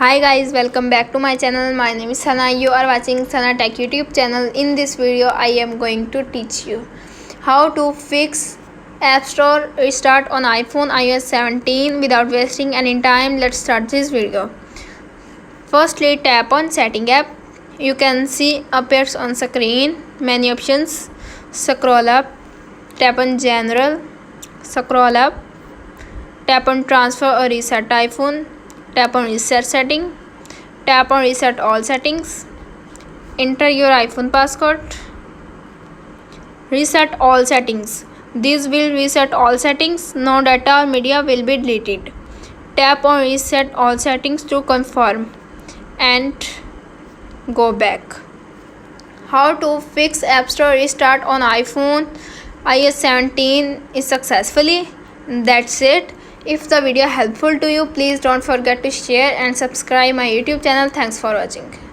Hi guys, welcome back to my channel. My name is Sana. You are watching Sana Tech YouTube channel. In this video, I am going to teach you how to fix App Store restart on iPhone iOS 17 without wasting any time. Let's start this video. Firstly, tap on Setting app. You can see appears on screen many options. Scroll up, tap on General, scroll up, tap on Transfer or Reset iPhone. Tap on Reset Setting. Tap on Reset All Settings. Enter your iPhone passcode. Reset all settings. This will reset all settings. No data or media will be deleted. Tap on Reset All Settings to confirm and go back. How to fix App Store restart on iPhone iOS 17 is successfully. That's it. If the video helpful to you, please don't forget to share and subscribe my YouTube channel. Thanks for watching.